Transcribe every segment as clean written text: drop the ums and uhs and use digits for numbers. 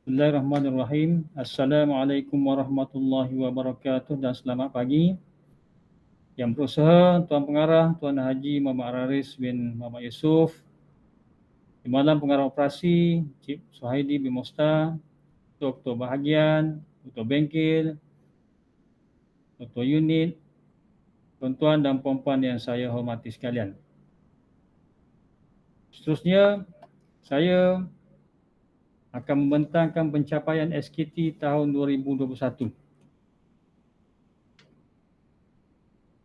Bismillahirrahmanirrahim. Assalamualaikum warahmatullahi wabarakatuh dan selamat pagi. Yang berusaha Tuan Pengarah Tuan Haji Muhammad Araris bin Muhammad Yusof, Imam Pengarah Operasi Cik Suhaidi bin Mustar, Ketua Bahagian, Ketua Bengkel, Ketua Unit, tuan-tuan dan puan-puan yang saya hormati sekalian. Seterusnya, saya akan membentangkan pencapaian SKT tahun 2021.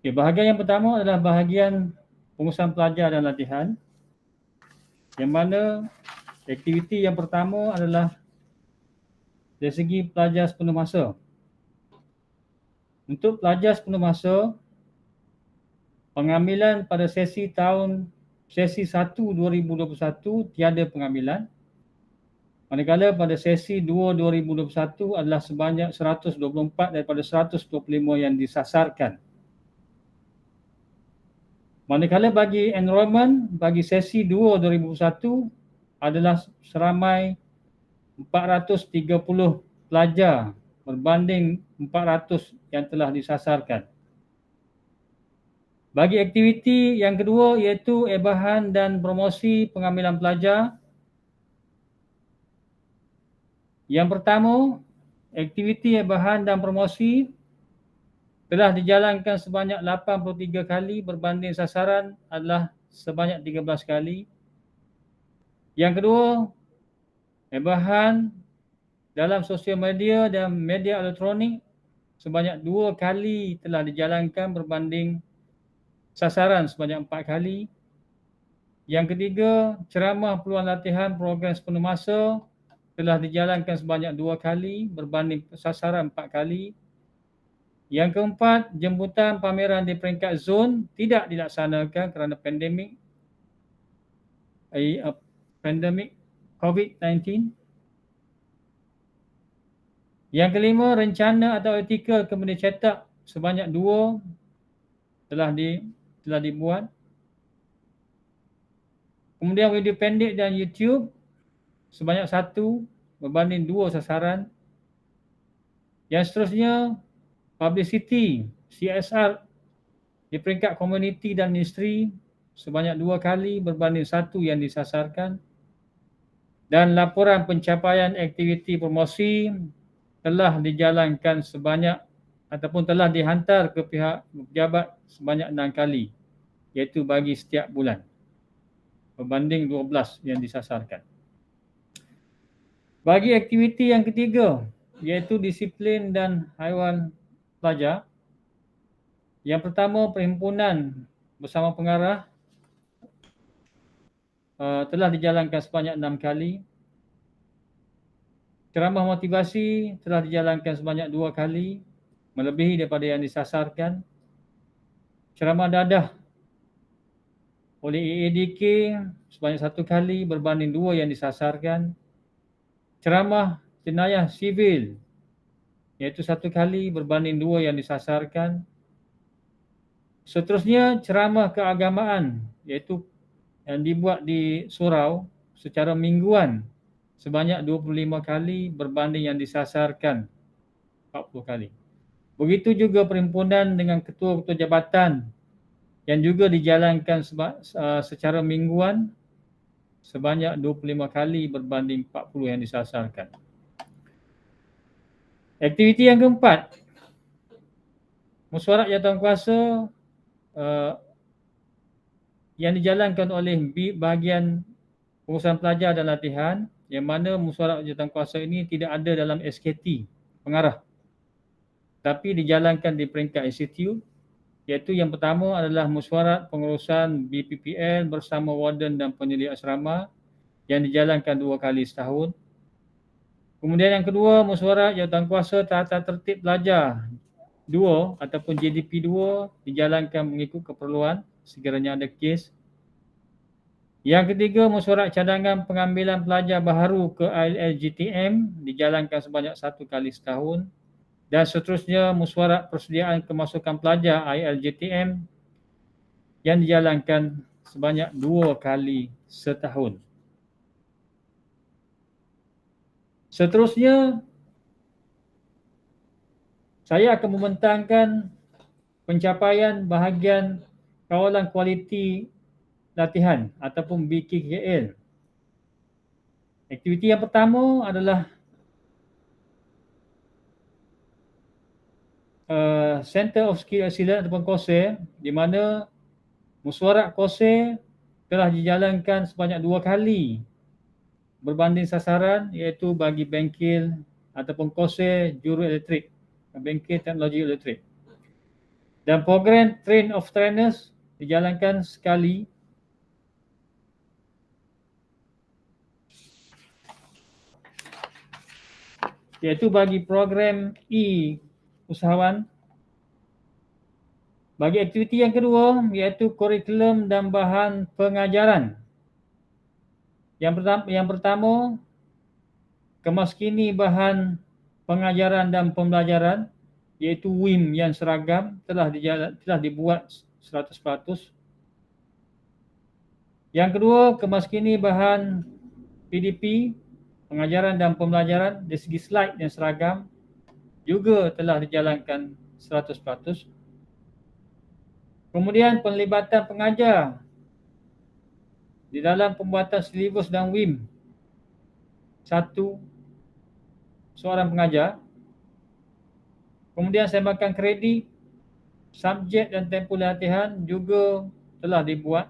Okay, bahagian yang pertama adalah bahagian pengurusan pelajar dan latihan, yang mana aktiviti yang pertama adalah dari segi pelajar sepenuh masa. Untuk pelajar sepenuh masa, pengambilan pada sesi 1 2021 tiada pengambilan, manakala pada sesi 2 2021 adalah sebanyak 124 daripada 125 yang disasarkan. Manakala bagi enrolment bagi sesi 2 2021 adalah seramai 430 pelajar berbanding 400 yang telah disasarkan. Bagi aktiviti yang kedua iaitu ebahan dan promosi pengambilan pelajar. Yang pertama, aktiviti ebahan dan promosi telah dijalankan sebanyak 83 kali berbanding sasaran adalah sebanyak 13 kali. Yang kedua, ebahan dalam sosial media dan media elektronik sebanyak 2 kali telah dijalankan berbanding sasaran sebanyak 4 kali. Yang ketiga, ceramah peluang latihan program sepenuh masa telah dijalankan sebanyak 2 kali berbanding sasaran 4 kali. Yang keempat, jemputan pameran di peringkat zon tidak dilaksanakan kerana pandemik COVID-19. Yang kelima, rencana atau artikel kemudian cetak sebanyak 2 telah dibuat. Kemudian video pendek dan YouTube sebanyak 1 berbanding 2 sasaran. Yang seterusnya, publicity CSR di peringkat komuniti dan industri sebanyak 2 kali berbanding 1 yang disasarkan. Dan laporan pencapaian aktiviti promosi telah dijalankan sebanyak ataupun telah dihantar ke pihak pejabat sebanyak 6 kali, iaitu bagi setiap bulan berbanding 12 yang disasarkan. Bagi aktiviti yang ketiga iaitu disiplin dan haiwan pelajar. Yang pertama, perhimpunan bersama pengarah telah dijalankan sebanyak 6 kali. Ceramah motivasi telah dijalankan sebanyak 2 kali, melebihi daripada yang disasarkan. Ceramah dadah oleh EADK sebanyak 1 kali berbanding 2 yang disasarkan. Ceramah jenayah sivil iaitu 1 kali berbanding 2 yang disasarkan. Seterusnya, ceramah keagamaan iaitu yang dibuat di surau secara mingguan sebanyak 25 kali berbanding yang disasarkan 40 kali. Begitu juga perhimpunan dengan ketua-ketua jabatan yang juga dijalankan secara mingguan sebanyak 25 kali berbanding 40 yang disasarkan. Aktiviti yang keempat, mesyuarat jawatankuasa yang dijalankan oleh bahagian pengurusan pelajar dan latihan, yang mana mesyuarat jawatankuasa ini tidak ada dalam SKT pengarah, tapi dijalankan di peringkat institut, iaitu yang pertama adalah mesyuarat pengurusan BPPL bersama warden dan penyelia asrama yang dijalankan 2 kali setahun. Kemudian yang kedua, mesyuarat jawatankuasa tata tertib pelajar 2 ataupun JDP 2 dijalankan mengikut keperluan sekiranya ada kes. Yang ketiga, mesyuarat cadangan pengambilan pelajar baharu ke ILGTM dijalankan sebanyak 1 kali setahun. Dan seterusnya, mesyuarat persediaan kemasukan pelajar ILGTM yang dijalankan sebanyak 2 kali setahun. Seterusnya, saya akan membentangkan pencapaian bahagian kawalan kualiti latihan ataupun BKKL. Aktiviti yang pertama adalah Center of Skill Excellence ataupun COSE, di mana mesyuarat COSE telah dijalankan sebanyak 2 kali berbanding sasaran, iaitu bagi bengkel ataupun COSE juru elektrik, bengkel teknologi elektrik. Dan program Train of Trainers dijalankan sekali iaitu bagi program E-Usahawan. Bagi aktiviti yang kedua iaitu kurikulum dan bahan pengajaran. Yang pertama kemaskini bahan pengajaran dan pembelajaran iaitu WIM yang seragam telah dibuat 100%. Yang kedua, kemaskini bahan PDP, pengajaran dan pembelajaran dari segi slide yang seragam juga telah dijalankan 100%. Kemudian penglibatan pengajar di dalam pembuatan silibus dan WIM. 1 seorang pengajar. Kemudian sebarkan kredit, subjek dan tempoh latihan juga telah dibuat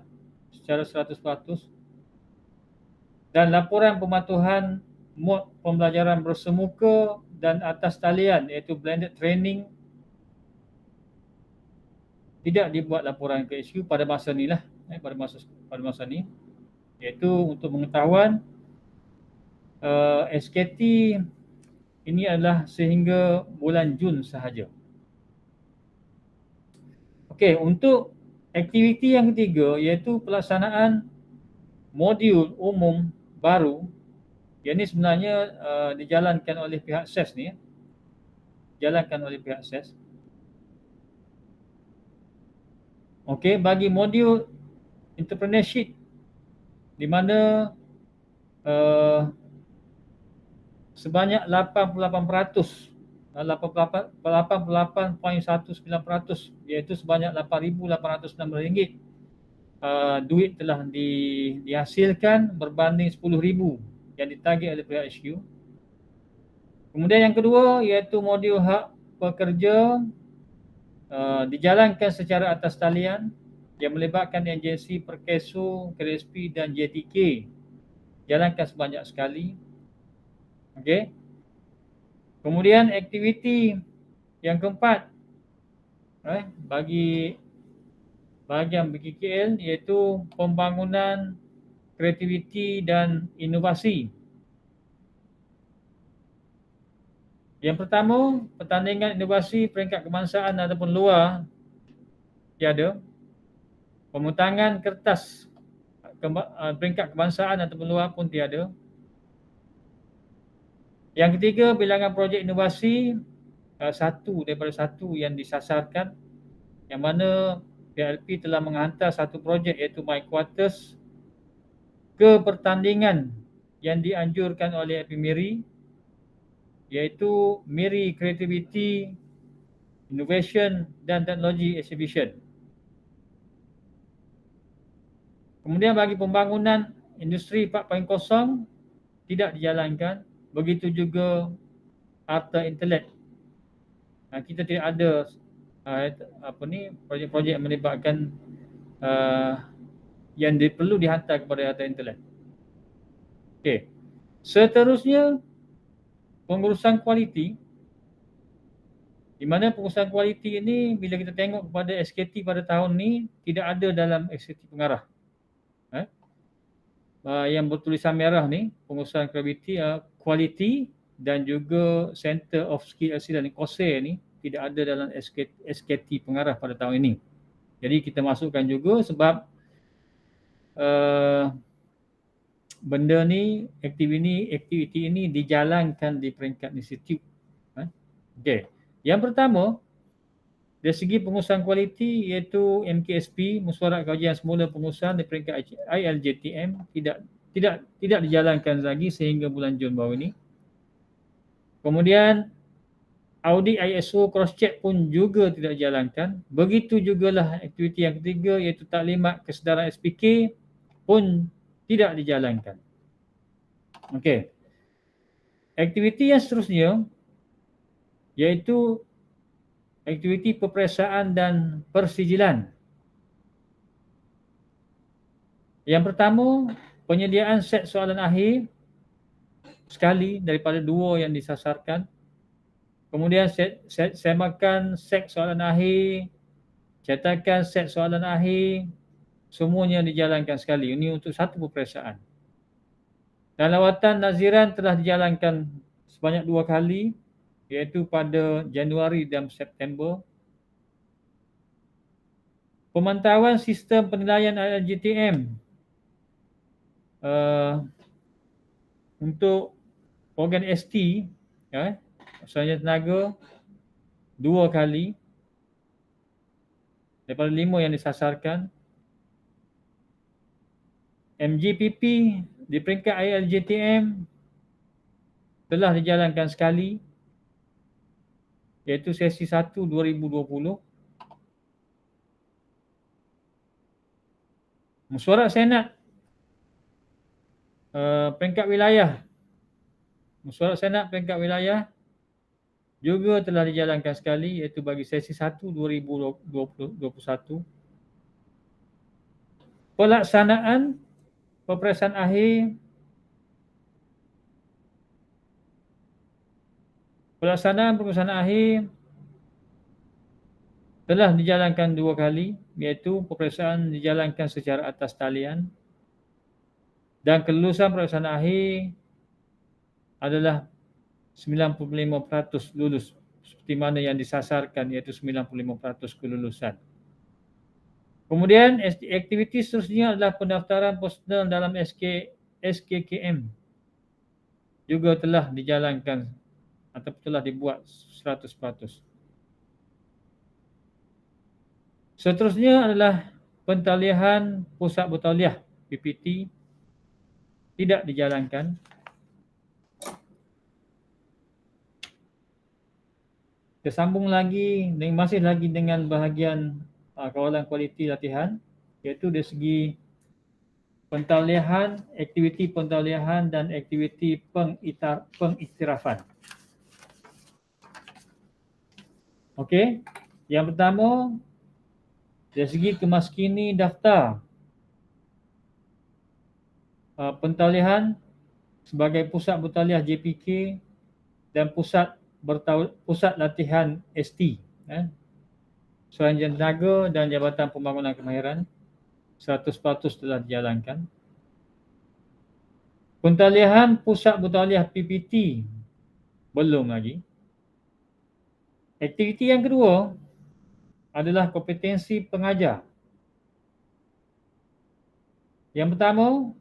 secara 100%. Dan laporan pematuhan mod pembelajaran bersemuka dan atas talian iaitu blended training tidak dibuat laporan ke HQ pada masa ni lah, pada masa ni, iaitu untuk pengetahuan SKT ini adalah sehingga bulan Jun sahaja. Okey, untuk aktiviti yang ketiga iaitu pelaksanaan modul umum baru. Yang ini sebenarnya dijalankan oleh pihak SES ni, dijalankan oleh pihak SES. Okey, bagi modul entrepreneurship di mana sebanyak 88%, 88.19%, iaitu sebanyak RM8,806 duit telah dihasilkan berbanding 10,000 yang ditagih oleh pihak HQ. Kemudian yang kedua iaitu modul hak pekerja dijalankan secara atas talian yang melibatkan agensi Perkesu, KSP dan JTK. Jalankan sebanyak sekali. Okey. Kemudian aktiviti yang keempat bagi bahagian BKKL iaitu pembangunan kreativiti dan inovasi. Yang pertama, pertandingan inovasi peringkat kebangsaan ataupun luar tiada. Pemutangan kertas peringkat kebangsaan ataupun luar pun tiada. Yang ketiga, bilangan projek inovasi satu daripada satu yang disasarkan, yang mana PLP telah menghantar satu projek iaitu My Quarters ke pertandingan yang dianjurkan oleh FMIRI, iaitu MIRI Creativity, Innovation dan Technology Exhibition. Kemudian bagi pembangunan industri 4.0 tidak dijalankan. Begitu juga Arta Intelek. Kita tidak ada projek-projek yang melibatkan yang perlu dihantar kepada Arta Intelek. Okey. Seterusnya, pengurusan kualiti, di mana pengurusan kualiti ini bila kita tengok kepada SKT pada tahun ni tidak ada dalam SKT pengarah. Yang bertulisan merah ni, pengurusan kualiti dan juga Center of Skill Excellence COSE ni tidak ada dalam SKT pengarah pada tahun ini. Jadi kita masukkan juga sebab benda ni, aktiviti ini dijalankan di peringkat institut. Okey. Yang pertama, dari segi pengurusan kualiti iaitu MKSP, mesyuarat kajian semula pengurusan di peringkat ILJTM tidak dijalankan lagi sehingga bulan Jun baru ini. Kemudian audit ISO cross check pun juga tidak dijalankan. Begitu jugalah aktiviti yang ketiga iaitu taklimat kesedaran SPK pun tidak dijalankan. Okey. Aktiviti yang seterusnya iaitu aktiviti peperiksaan dan persijilan. Yang pertama, penyediaan set soalan akhir sekali daripada 2 yang disasarkan. Kemudian semakan set soalan akhir, cetakan set soalan akhir, semuanya dijalankan sekali. Ini untuk satu peperiksaan. Dan lawatan naziran telah dijalankan sebanyak 2 kali, iaitu pada Januari dan September. Pemantauan sistem penilaian ILJTM untuk organ ST, Sarjana Tenaga 2 kali daripada 5 yang disasarkan. MGPP di peringkat ILJTM telah dijalankan sekali, iaitu sesi 1 2020. Mesyuarat Senat peringkat wilayah. Mesyuarat Senat peringkat wilayah juga telah dijalankan sekali, iaitu bagi sesi 1 2021. Pelaksanaan peperiksaan akhir telah dijalankan 2 kali, iaitu peperiksaan dijalankan secara atas talian dan kelulusan peperiksaan akhir adalah 95% lulus, seperti mana yang disasarkan, iaitu 95% kelulusan. Kemudian aktiviti seterusnya adalah pendaftaran personal dalam SKKM juga telah dijalankan atau telah dibuat 100%. Seterusnya adalah pentalihan pusat bertauliah PPT tidak dijalankan. Kita sambung lagi, masih lagi dengan bahagian kawalan kualiti latihan, iaitu dari segi pentauliahan, aktiviti pentauliahan dan aktiviti pengiktirafan. Okey, yang pertama dari segi kemaskini daftar pentauliahan sebagai pusat bertauliah JPK dan pusat latihan ST, Sarjana Tenaga dan Jabatan Pembangunan Kemahiran 100% telah dijalankan. Pentauliahan pusat bertauliah PPT belum lagi. Aktiviti yang kedua adalah kompetensi pengajar. Yang pertama,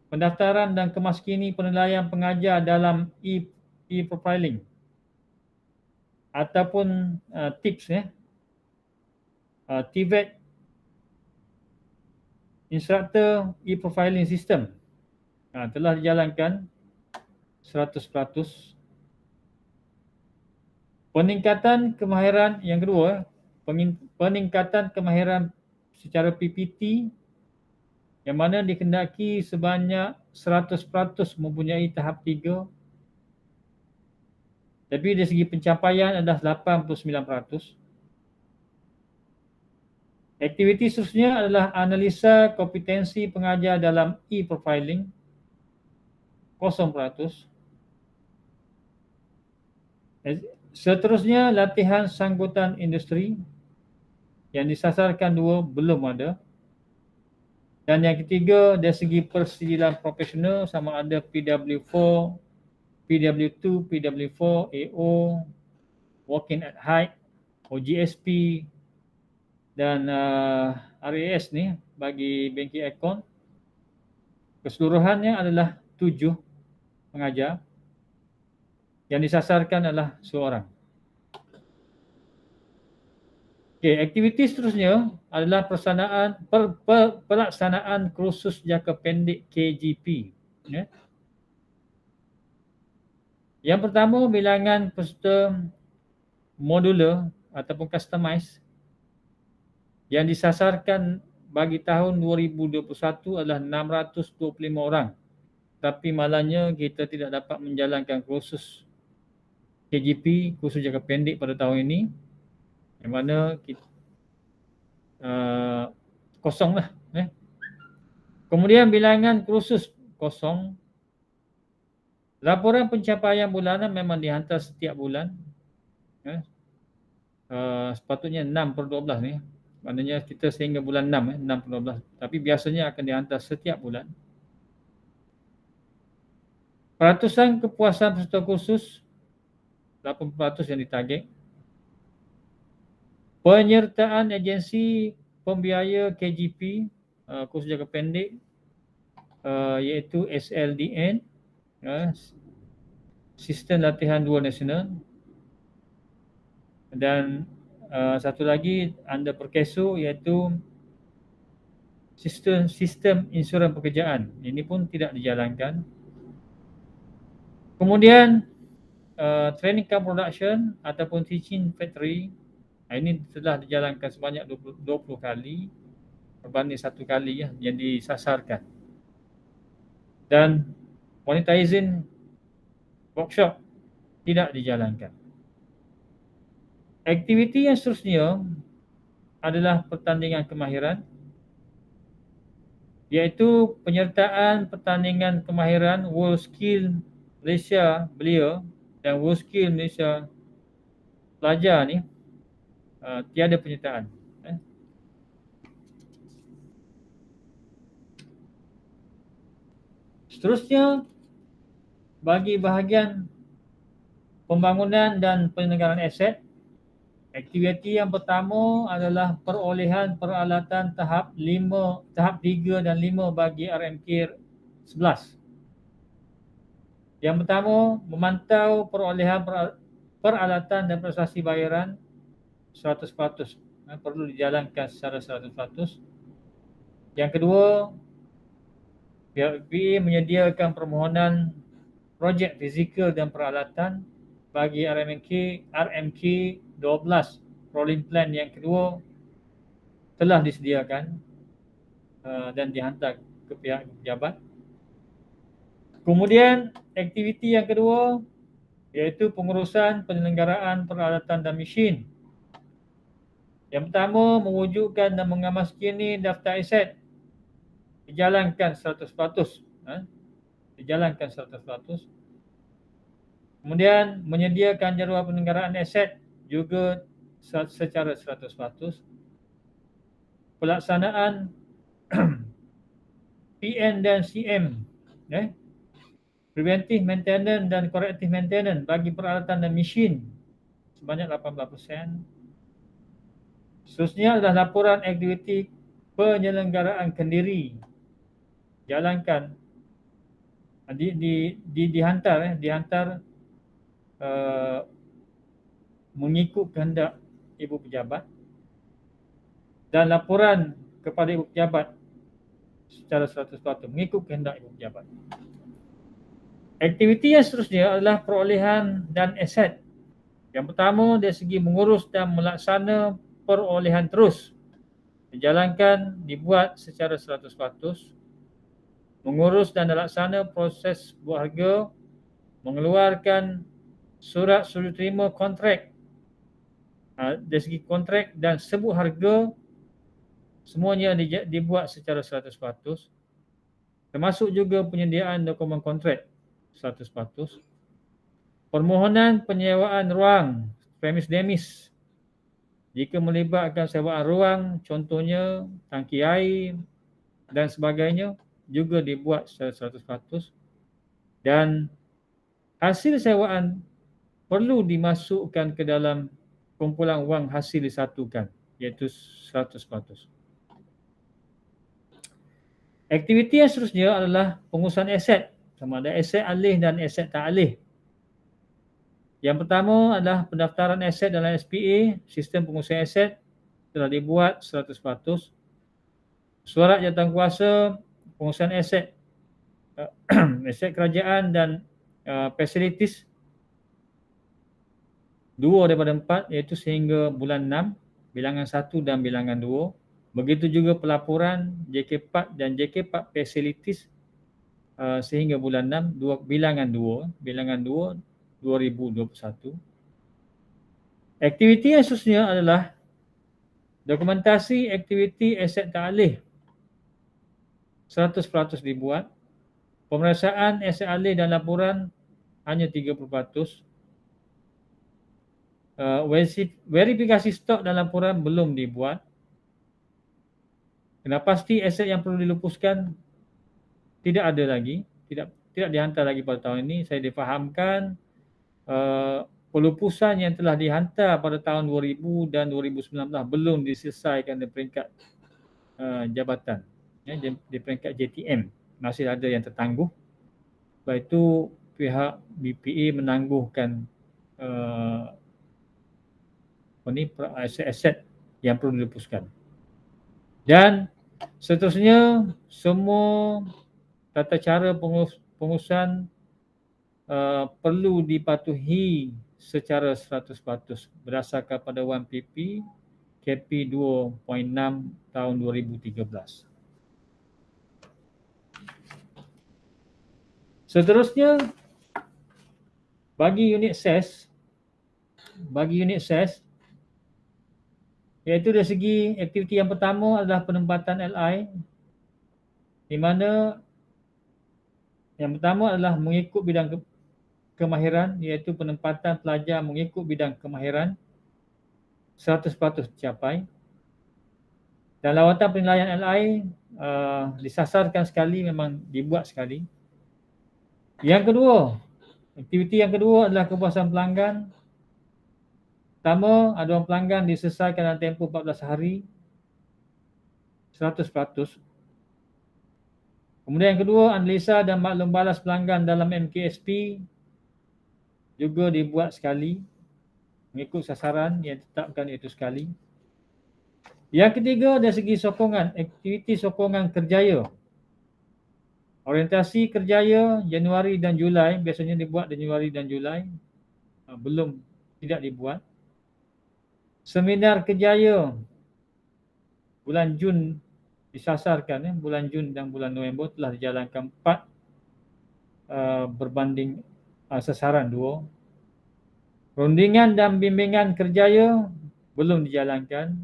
pendaftaran dan kemaskini penilaian pengajar dalam e-profiling ataupun tips TVET Instructor e-profiling system telah dijalankan 100%. Peningkatan kemahiran yang kedua, peningkatan kemahiran secara PPT yang mana dikehendaki sebanyak 100% mempunyai tahap 3. Tapi dari segi pencapaian adalah 89%. Aktiviti seterusnya adalah analisa kompetensi pengajar dalam e-profiling 0%. Seterusnya latihan sangkutan industri yang disasarkan 2 belum ada. Dan yang ketiga dari segi persijilan profesional sama ada PW4, PW2, PW4, AO, Working at Height, OGSP dan RAS ni bagi banking account. Keseluruhannya adalah 7 pengajar. Yang disasarkan adalah seorang. Okey, aktiviti seterusnya adalah pelaksanaan kursus jangka pendek KGP. Yang pertama, bilangan peserta modular ataupun customize yang disasarkan bagi tahun 2021 adalah 625 orang. Tapi malangnya kita tidak dapat menjalankan kursus KGP, kursus jangka pendek pada tahun ini, yang mana kita, kosong lah. Kemudian bilangan kursus kosong. Laporan pencapaian bulanan memang dihantar setiap bulan. Sepatutnya 6/12 ni. Maknanya kita sehingga bulan 6, 6/12. Tapi biasanya akan dihantar setiap bulan. Peratusan kepuasan peserta kursus 80% yang ditarget. Penyertaan agensi pembiaya KGP, kursus jangka pendek, iaitu SLDN, Sistem Latihan Dua Nasional. Dan satu lagi under Perkeso, iaitu sistem insurans pekerjaan. Ini pun tidak dijalankan. Kemudian training camp production ataupun teaching factory, ini telah dijalankan sebanyak 20 kali berbanding 1 kali yang disasarkan. Dan monetizing workshop tidak dijalankan. Aktiviti yang seterusnya adalah pertandingan kemahiran, iaitu penyertaan pertandingan kemahiran World Skill Malaysia Belia dan World Skill Malaysia Pelajar ni tiada penyertaan. Seterusnya, bagi bahagian pembangunan dan penyelenggaraan aset, aktiviti yang pertama adalah perolehan peralatan tahap 3 dan 5 bagi RMK 11. Yang pertama, memantau perolehan peralatan dan prestasi bayaran 100%. Perlu dijalankan secara 100%. Yang kedua, pihak BA menyediakan permohonan projek fizikal dan peralatan bagi RMK 12. Rolling plan yang kedua telah disediakan dan dihantar ke pihak pejabat. Kemudian aktiviti yang kedua iaitu pengurusan penyelenggaraan peralatan dan mesin. Yang pertama, mewujudkan dan mengamalskini daftar aset. Dijalankan 100%. Dijalankan 100%. Kemudian menyediakan jadual penyelenggaraan aset juga secara 100%. Pelaksanaan PM dan CM, preventive maintenance dan corrective maintenance bagi peralatan dan mesin sebanyak 18%. Seterusnya adalah laporan aktiviti penyelenggaraan kendiri. Jalankan, dihantar mengikut kehendak ibu pejabat, dan laporan kepada ibu pejabat secara 100% mengikut kehendak ibu pejabat. Aktiviti yang seterusnya adalah perolehan dan aset. Yang pertama, dari segi mengurus dan melaksana perolehan terus dijalankan, dibuat secara 100%. Mengurus dan melaksana proses buat harga, mengeluarkan surat sudi terima kontrak, dari segi kontrak dan sebut harga, semuanya dibuat secara 100%. Termasuk juga penyediaan dokumen kontrak 100%. Permohonan penyewaan ruang, premis demis, jika melibatkan sewaan ruang, contohnya tangki air dan sebagainya, juga dibuat secara 100%. Dan hasil sewaan perlu dimasukkan ke dalam kumpulan wang hasil disatukan, iaitu 100%. Aktiviti yang seterusnya adalah pengurusan aset, sama ada aset alih dan aset tak alih. Yang pertama adalah pendaftaran aset dalam SPA, sistem pengurusan aset telah dibuat 100%. Surat jawatankuasa pengurusan aset, aset kerajaan dan facilities 2 daripada 4 iaitu sehingga bulan 6, bilangan 1 dan bilangan 2. Begitu juga pelaporan JK4 dan JK4 facilities sehingga bulan 6, bilangan 2 2021. Aktiviti yang seterusnya adalah dokumentasi aktiviti aset ta'alih 100% dibuat. Pemeriksaan aset alih dan laporan hanya 30%. Verifikasi stok dan laporan belum dibuat. Kena pasti aset yang perlu dilupuskan tidak ada lagi, tidak dihantar lagi pada tahun ini. Saya difahamkan pelupusan yang telah dihantar pada tahun 2000 dan 2019 belum diselesaikan di peringkat jabatan, di peringkat JTM. Masih ada yang tertangguh. Sebab itu pihak BPA menangguhkan aset-aset yang perlu dilupuskan. Dan seterusnya semua tata cara pengurusan perlu dipatuhi secara 100% berdasarkan pada 1PP KP 2.6 tahun 2013. Seterusnya bagi unit SES, iaitu dari segi aktiviti yang pertama adalah penempatan LI, di mana yang pertama adalah mengikut bidang kemahiran, iaitu penempatan pelajar mengikut bidang kemahiran 100% tercapai. Dan lawatan penilaian LI disasarkan sekali, memang dibuat sekali. Yang kedua, aktiviti yang kedua adalah kepuasan pelanggan. Pertama, aduan pelanggan diselesaikan dalam tempoh 14 hari 100%. Kemudian yang kedua, analisa dan maklum balas pelanggan dalam MKSP juga dibuat sekali mengikut sasaran yang ditetapkan itu sekali. Yang ketiga, dari segi sokongan, aktiviti sokongan kerjaya. Orientasi kerjaya Januari dan Julai, biasanya dibuat Januari dan Julai, belum, tidak dibuat. Seminar kerjaya bulan Jun disasarkan, bulan Jun dan bulan November telah dijalankan 4 berbanding sasaran 2. Rundingan dan bimbingan kerjaya belum dijalankan.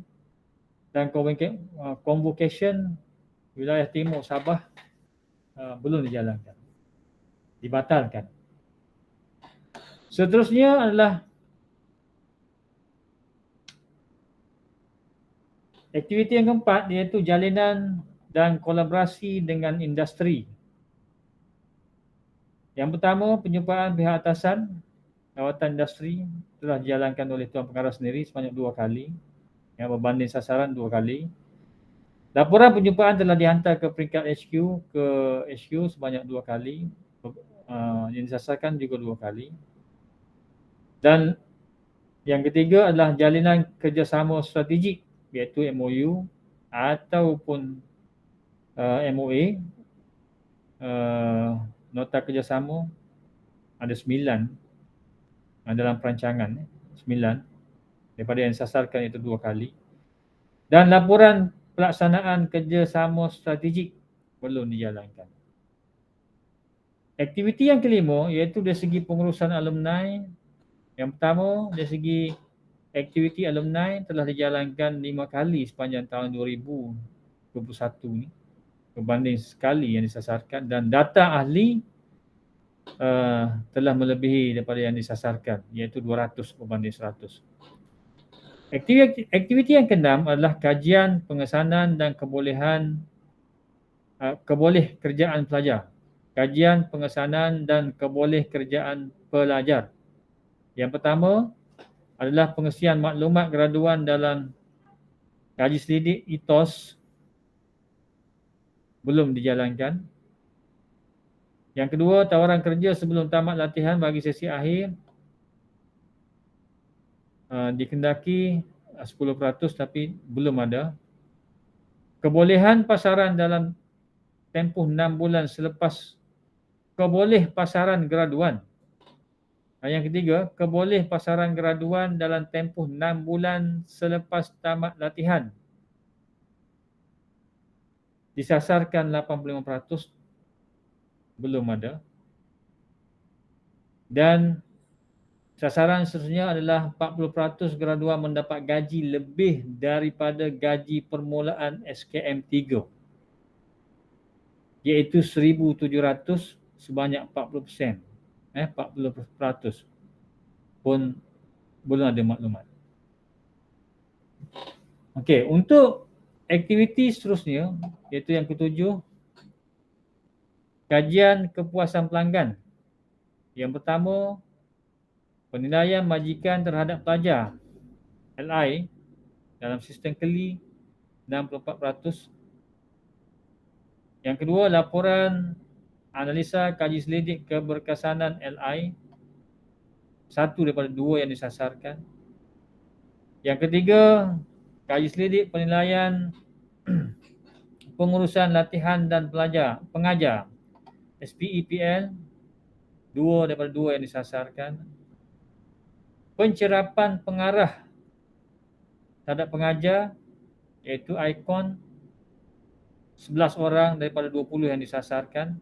Dan convocation wilayah timur Sabah belum dijalankan, dibatalkan. Seterusnya adalah aktiviti yang keempat, iaitu jalinan dan kolaborasi dengan industri. Yang pertama, penyumpaan pihak atasan lawatan industri telah dijalankan oleh Tuan Pengarah sendiri sebanyak 2 kali, yang berbanding sasaran 2 kali. Laporan penyumpaan telah dihantar ke peringkat HQ sebanyak 2 kali, yang disasarkan juga 2 kali. Dan yang ketiga adalah jalinan kerjasama strategik, iaitu MOU ataupun MOA, nota kerjasama ada 9 dalam perancangan, 9 daripada yang disasarkan itu 2 kali. Dan laporan pelaksanaan kerjasama strategik belum dijalankan. Aktiviti yang kelima iaitu dari segi pengurusan alumni. Yang pertama, dari segi aktiviti alumni telah dijalankan 5 kali sepanjang tahun 2021 ni, berbanding sekali yang disasarkan, dan data ahli telah melebihi daripada yang disasarkan, iaitu 200 berbanding 100. Aktiviti yang keenam adalah kajian, pengesanan dan keboleh kerjaan pelajar. Kajian, pengesanan dan keboleh kerjaan pelajar. Yang pertama adalah pengisian maklumat graduan dalam kaji selidik ITOS belum dijalankan. Yang kedua, tawaran kerja sebelum tamat latihan bagi sesi akhir dikendaki 10% tapi belum ada. Kebolehan pasaran dalam tempoh 6 bulan selepas keboleh pasaran graduan Yang ketiga, keboleh pasaran graduan dalam tempoh 6 bulan selepas tamat latihan. Disasarkan 85%, belum ada. Dan sasaran seterusnya adalah 40% graduan mendapat gaji lebih daripada gaji permulaan SKM 3, iaitu 1,700 sebanyak 40%. 40% pun belum ada maklumat. Okey, untuk aktiviti seterusnya, iaitu yang ketujuh, kajian kepuasan pelanggan. Yang pertama, penilaian majikan terhadap pelajar, LI, dalam sistem KELI 64%. Yang kedua, laporan analisa kaji selidik keberkesanan LI, 1 daripada 2 yang disasarkan. Yang ketiga, kaji selidik penilaian pengurusan latihan dan pengajar, SPEPL, 2 daripada 2 yang disasarkan. Pencerapan pengarah terhadap pengajar, iaitu ICON, 11 orang daripada 20 yang disasarkan.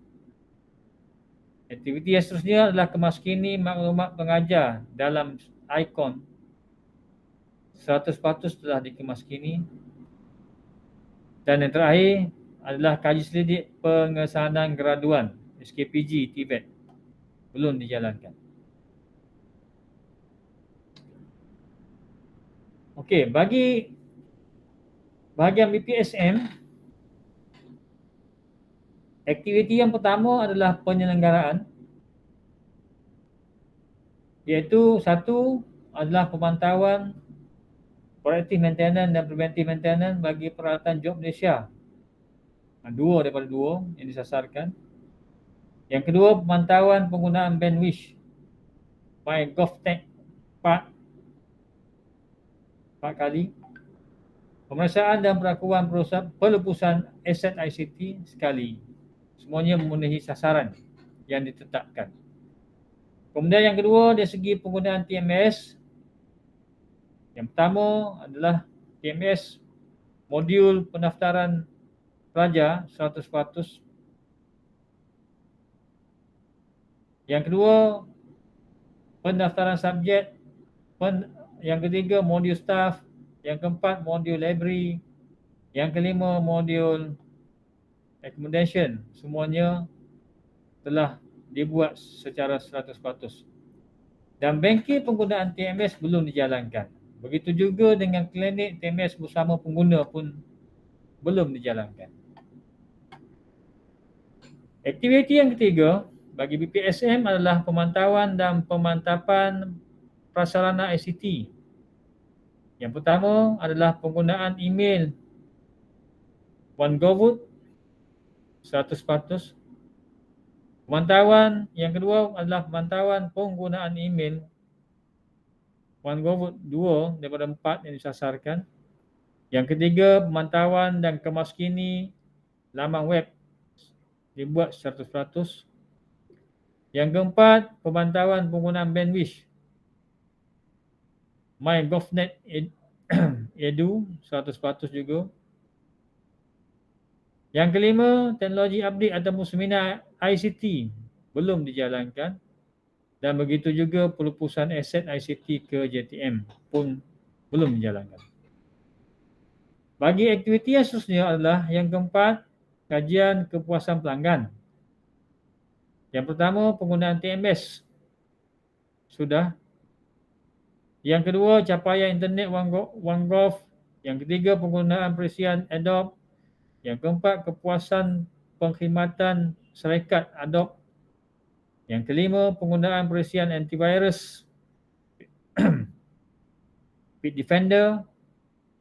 Aktiviti yang seterusnya adalah kemaskini maklumat pengajar dalam ICON, 100% telah dikemaskini. Dan yang terakhir adalah kaji selidik pengesanan graduan, SKPG, TVET, belum dijalankan. Okey, bagi bahagian BPSM, aktiviti yang pertama adalah penyelenggaraan, iaitu 1 adalah pemantauan corrective maintenance dan preventive maintenance bagi peralatan job Malaysia, 2 daripada 2 yang disasarkan. Yang kedua, pemantauan penggunaan bandwidth by GovTech 4 kali. Pemeriksaan dan perakuan pelepasan aset ICT sekali. Semuanya memenuhi sasaran yang ditetapkan. Kemudian yang kedua, dari segi penggunaan TMS, yang pertama adalah TMS modul pendaftaran pelajar 100%. Yang kedua, pendaftaran subjek. Yang ketiga, modul staff. Yang keempat, modul library. Yang kelima, modul accommodation. Semuanya telah dibuat secara 100%. Dan bengkel penggunaan TMS belum dijalankan. Begitu juga dengan klinik TMS bersama pengguna pun belum dijalankan. Aktiviti yang ketiga bagi BPSM adalah pemantauan dan pemantapan prasarana ICT. Yang pertama adalah penggunaan email OneGovOut 100%. Pemantauan yang kedua adalah pemantauan penggunaan email OneGovOut 2 daripada 4 yang disasarkan. Yang ketiga, pemantauan dan kemaskini laman web dibuat 100%. Yang keempat, pemantauan penggunaan bandwidth MyGovNet Edu 100% juga. Yang kelima, teknologi update atau seminar ICT belum dijalankan. Dan begitu juga pelepasan aset ICT ke JTM pun belum dijalankan. Bagi aktiviti yang seterusnya adalah yang keempat, kajian kepuasan pelanggan. Yang pertama, penggunaan TMS. Sudah. Yang kedua, capaian internet OneGov. Yang ketiga, penggunaan perisian Adobe. Yang keempat, kepuasan perkhidmatan syarikat Adobe. Yang kelima, penggunaan perisian antivirus Bitdefender.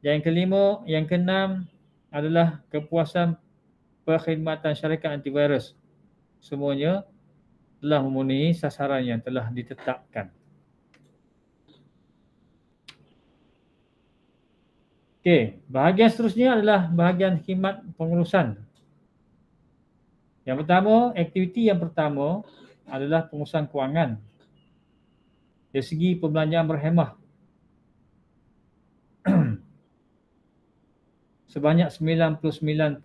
Yang kelima, yang keenam adalah kepuasan perkhidmatan syarikat antivirus. Semuanya telah memenuhi sasaran yang telah ditetapkan. Okey, bahagian seterusnya adalah bahagian khidmat pengurusan. Yang pertama, aktiviti yang pertama adalah pengurusan kewangan. dari segi perbelanjaan berhemah sebanyak 99.99%,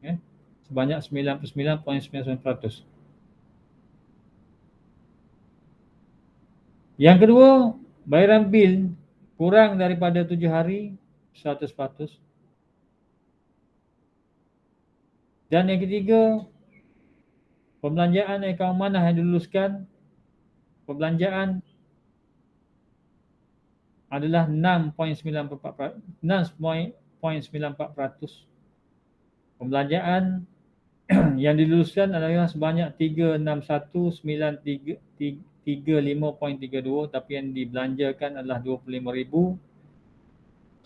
ya. Sebanyak 99.99%. Yang kedua, bayaran bil kurang daripada 7 hari 100%. Dan yang ketiga, perbelanjaan akaun amanah yang diluluskan, perbelanjaan adalah 6.94%. Pembelanjaan yang diluluskan adalah sebanyak 361.935.32, tapi yang dibelanjakan adalah 25.137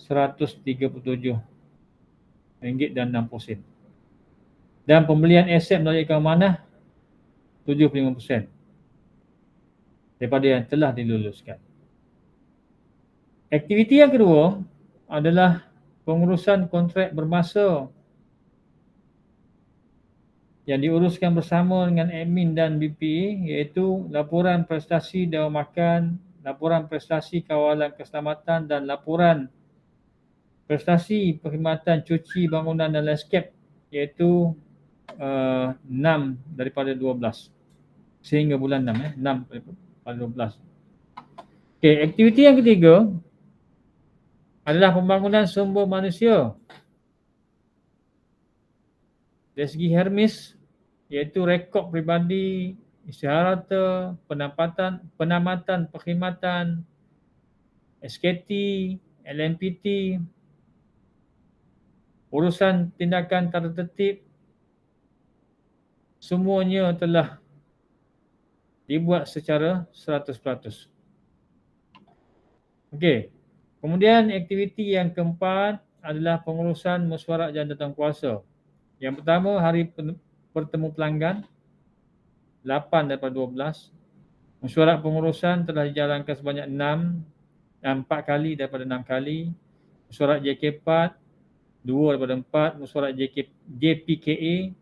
ringgit dan 60 sen. Dan pembelian aset melalui akaun amanah 75% daripada yang telah diluluskan. Aktiviti yang kedua adalah pengurusan kontrak bermasa yang diuruskan bersama dengan admin dan BPA, iaitu laporan prestasi Dewan Makan, laporan prestasi kawalan keselamatan dan laporan prestasi perkhidmatan cuci bangunan dan landscape, iaitu 6 daripada 12 sehingga bulan 6, 6 daripada 12. Okey, aktiviti yang ketiga adalah pembangunan sumber manusia. Dari segi Hermes, iaitu rekod peribadi, isyarata, penamatan perkhidmatan, SKT, LMPT, urusan tindakan tata tertib, semuanya telah dibuat secara 100%. Okey. Kemudian aktiviti yang keempat adalah pengurusan mesyuarat jawatankuasa. Yang pertama, hari bertemu pelanggan 8 daripada 12. Mesyuarat pengurusan telah dijalankan sebanyak 4 kali daripada 6 kali. Mesyuarat JK4 2 daripada 4. Mesyuarat JPKA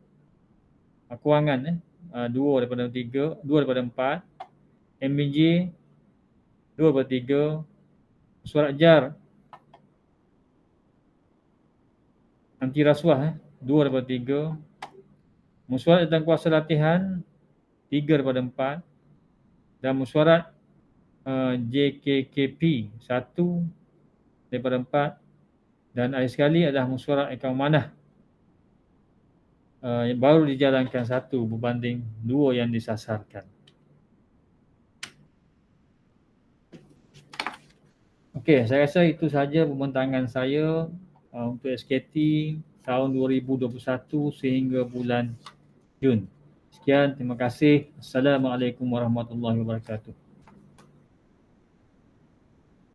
kewangan 2 daripada 3, 2 daripada 4. MBJ 2 daripada 3. Mesyuarat JAR anti rasuah 2 daripada 3. Mesyuarat jawatankuasa latihan 3 daripada 4. Dan mesyuarat JKKP 1 daripada 4. Dan akhir sekali adalah mesyuarat akaun amanah yang baru dijalankan 1 berbanding 2 yang disasarkan. Okey, saya rasa itu sahaja pembentangan saya untuk SKT tahun 2021 sehingga bulan Jun. Sekian, terima kasih. Assalamualaikum warahmatullahi wabarakatuh.